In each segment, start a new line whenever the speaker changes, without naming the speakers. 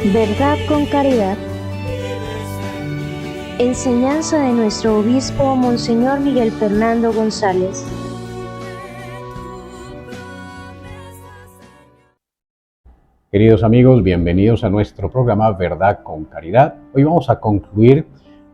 Verdad con caridad. Enseñanza de nuestro obispo Monseñor Miguel Fernando González.
Queridos amigos, bienvenidos a nuestro programa Verdad con Caridad. Hoy vamos a concluir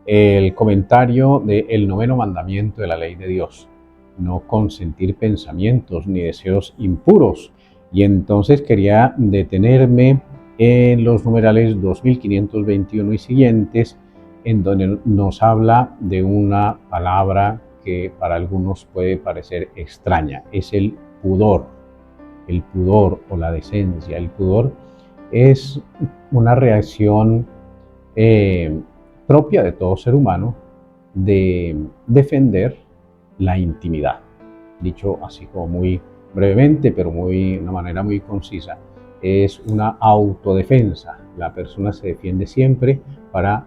el comentario del noveno mandamiento de la ley de Dios: no consentir pensamientos ni deseos impuros. Y entonces quería detenerme en los numerales 2521 y siguientes, en donde nos habla de una palabra que para algunos puede parecer extraña. Es el pudor. El pudor o la decencia. El pudor es una reacción propia de todo ser humano de defender la intimidad. Dicho así como muy brevemente, pero de una manera muy concisa, es una autodefensa. La persona se defiende siempre para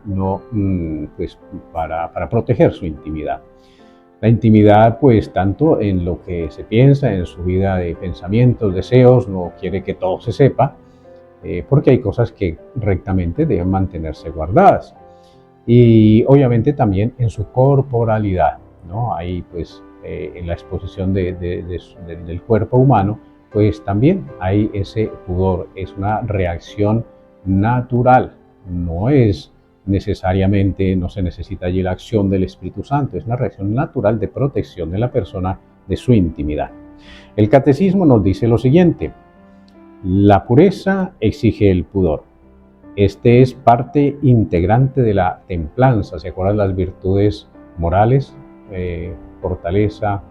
para proteger su intimidad. La intimidad, pues, tanto en lo que se piensa, en su vida de pensamientos, deseos, no quiere que todo se sepa, porque hay cosas que rectamente deben mantenerse guardadas. Y obviamente también en su corporalidad, ¿no? Ahí, pues, en la exposición del cuerpo humano, pues también hay ese pudor. Es una reacción natural, no es necesariamente, no se necesita allí la acción del Espíritu Santo, es una reacción natural de protección de la persona, de su intimidad. El catecismo nos dice lo siguiente: la pureza exige el pudor. Este es parte integrante de la templanza. ¿Se acuerdan las virtudes morales? Fortaleza,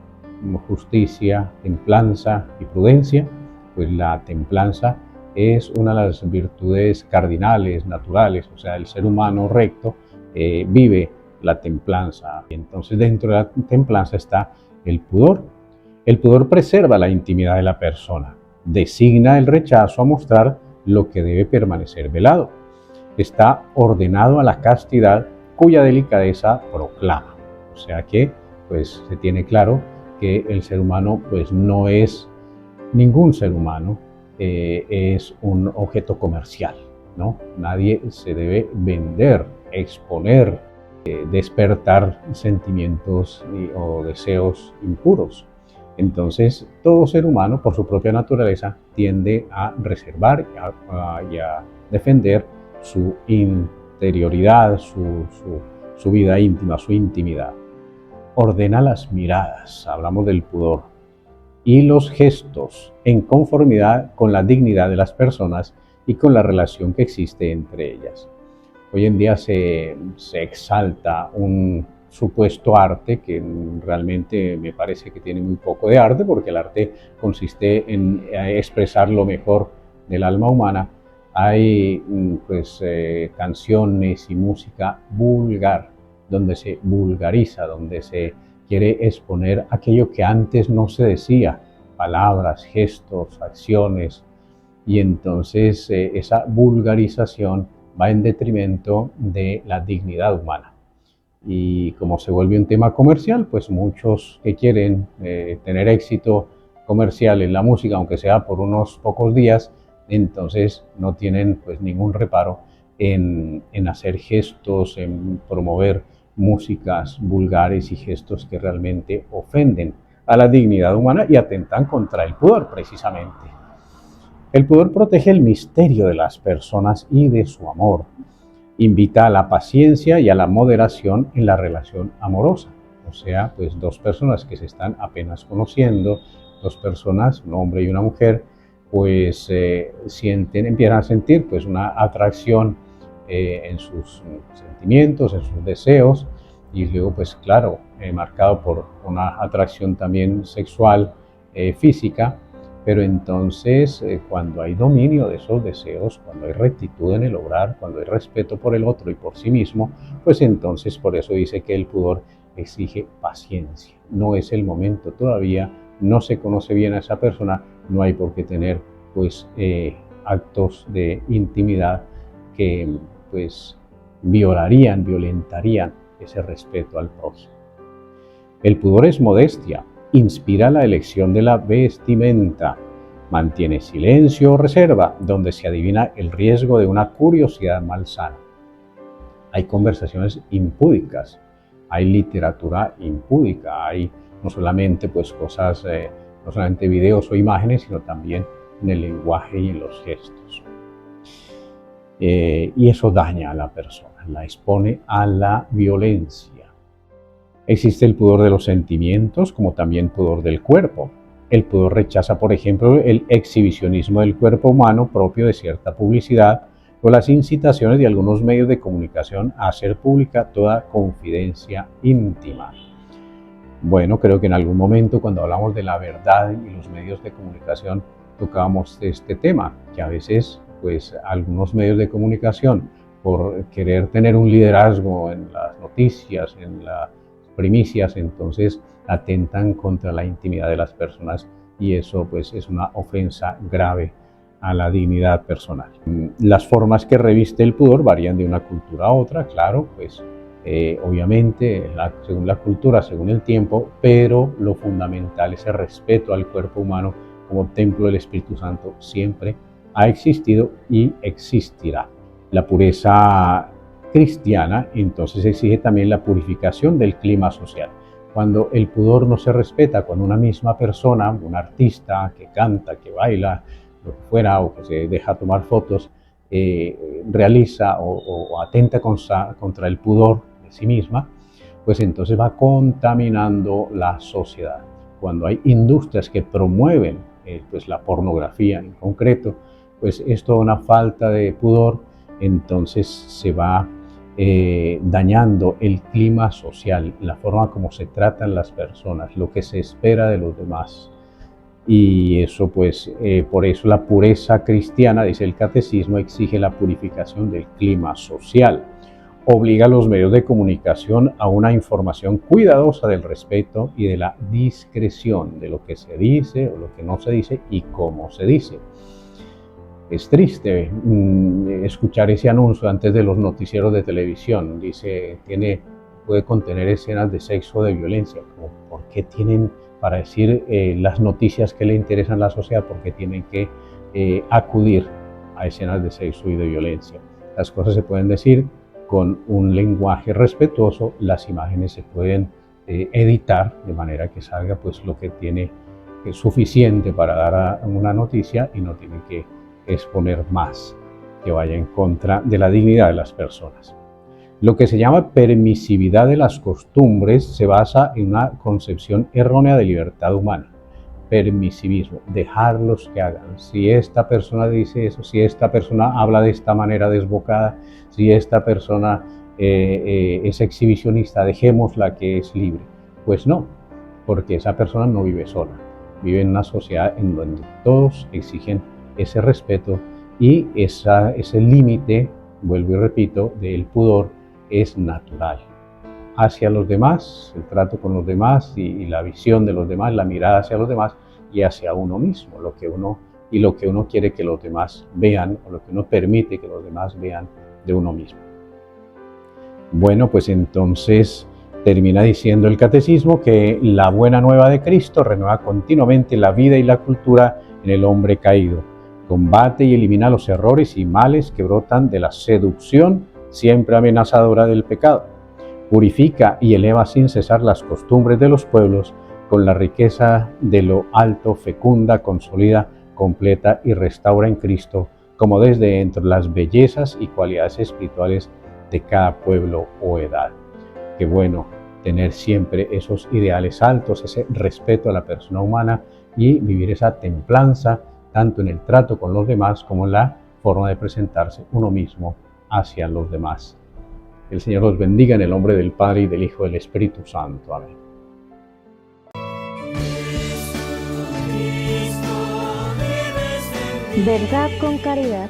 justicia, templanza y prudencia. Pues la templanza es una de las virtudes cardinales, naturales. O sea, el ser humano recto vive la templanza. Y entonces dentro de la templanza está el pudor. El pudor preserva la intimidad de la persona. Designa el rechazo a mostrar lo que debe permanecer velado. Está ordenado a la castidad, cuya delicadeza proclama. O sea que, pues, se tiene claro que el ser humano, pues, no es ningún ser humano, es un objeto comercial, ¿no? Nadie se debe vender, exponer, despertar sentimientos o deseos impuros. Entonces, todo ser humano, por su propia naturaleza, tiende a reservar y a defender su interioridad, su vida íntima, su intimidad. Ordena las miradas, hablamos del pudor, y los gestos en conformidad con la dignidad de las personas y con la relación que existe entre ellas. Hoy en día se exalta un supuesto arte que realmente me parece que tiene muy poco de arte, porque el arte consiste en expresar lo mejor del alma humana. Hay canciones y música vulgar, donde se vulgariza, donde se quiere exponer aquello que antes no se decía, palabras, gestos, acciones, y entonces esa vulgarización va en detrimento de la dignidad humana. Y como se vuelve un tema comercial, pues muchos que quieren tener éxito comercial en la música, aunque sea por unos pocos días, entonces no tienen, pues, ningún reparo en hacer gestos, en promover músicas vulgares y gestos que realmente ofenden a la dignidad humana y atentan contra el pudor, precisamente. El pudor protege el misterio de las personas y de su amor. Invita a la paciencia y a la moderación en la relación amorosa. O sea, pues, dos personas que se están apenas conociendo, dos personas, un hombre y una mujer, pues empiezan a sentir, pues, una atracción en sus sentimientos, en sus deseos, y luego, pues claro, marcado por una atracción también sexual, física. Pero entonces, cuando hay dominio de esos deseos, cuando hay rectitud en el obrar, cuando hay respeto por el otro y por sí mismo, pues entonces por eso dice que el pudor exige paciencia. No es el momento todavía, no se conoce bien a esa persona, no hay por qué tener, pues, actos de intimidad que, pues, violentarían ese respeto al prójimo. El pudor es modestia, inspira la elección de la vestimenta, mantiene silencio o reserva, donde se adivina el riesgo de una curiosidad malsana. Hay conversaciones impúdicas, hay literatura impúdica, hay no solamente pues cosas, no solamente videos o imágenes, sino también en el lenguaje y en los gestos. Y eso daña a la persona, la expone a la violencia. Existe el pudor de los sentimientos, como también pudor del cuerpo. El pudor rechaza, por ejemplo, el exhibicionismo del cuerpo humano propio de cierta publicidad o las incitaciones de algunos medios de comunicación a hacer pública toda confidencia íntima. Bueno, creo que en algún momento cuando hablamos de la verdad y los medios de comunicación tocábamos este tema, que a veces pues algunos medios de comunicación por querer tener un liderazgo en las noticias, en las primicias, entonces atentan contra la intimidad de las personas y eso pues es una ofensa grave a la dignidad personal. Las formas que reviste el pudor varían de una cultura a otra, claro, pues obviamente según la cultura, según el tiempo, pero lo fundamental es el respeto al cuerpo humano como templo del Espíritu Santo siempre ha existido y existirá. La pureza cristiana entonces exige también la purificación del clima social. Cuando el pudor no se respeta, cuando una misma persona, un artista que canta, que baila, lo que fuera, o que se deja tomar fotos, realiza o atenta contra el pudor de sí misma, pues entonces va contaminando la sociedad. Cuando hay industrias que promueven pues la pornografía en concreto, pues es toda una falta de pudor, entonces se va dañando el clima social, la forma como se tratan las personas, lo que se espera de los demás. Y eso pues, por eso la pureza cristiana, dice el catecismo, exige la purificación del clima social. Obliga a los medios de comunicación a una información cuidadosa del respeto y de la discreción de lo que se dice o lo que no se dice y cómo se dice. Es triste escuchar ese anuncio antes de los noticieros de televisión. Dice, puede contener escenas de sexo o de violencia. ¿Por qué tienen, para decir las noticias que le interesan a la sociedad, por qué tienen que acudir a escenas de sexo y de violencia? Las cosas se pueden decir con un lenguaje respetuoso, las imágenes se pueden editar de manera que salga pues lo que tiene que es suficiente para dar una noticia y no tiene que exponer más que vaya en contra de la dignidad de las personas. Lo que se llama permisividad de las costumbres se basa en una concepción errónea de libertad humana. Permisivismo, dejarlos que hagan. Si esta persona dice eso, si esta persona habla de esta manera desbocada, si esta persona es exhibicionista, dejémosla que es libre. Pues no, porque esa persona no vive sola, vive en una sociedad en donde todos exigen ese respeto y ese límite, vuelvo y repito, del pudor es natural. Hacia los demás, el trato con los demás y la visión de los demás, la mirada hacia los demás y hacia uno mismo, lo que uno quiere que los demás vean o lo que uno permite que los demás vean de uno mismo. Bueno, pues entonces termina diciendo el catecismo que la buena nueva de Cristo renueva continuamente la vida y la cultura en el hombre caído. Combate y elimina los errores y males que brotan de la seducción siempre amenazadora del pecado. Purifica y eleva sin cesar las costumbres de los pueblos, con la riqueza de lo alto fecunda, consolida, completa y restaura en Cristo, como desde dentro las bellezas y cualidades espirituales de cada pueblo o edad. Qué bueno tener siempre esos ideales altos, ese respeto a la persona humana y vivir esa templanza, tanto en el trato con los demás como en la forma de presentarse uno mismo hacia los demás. El Señor los bendiga en el nombre del Padre y del Hijo y del Espíritu Santo. Amén.
Verdad con caridad.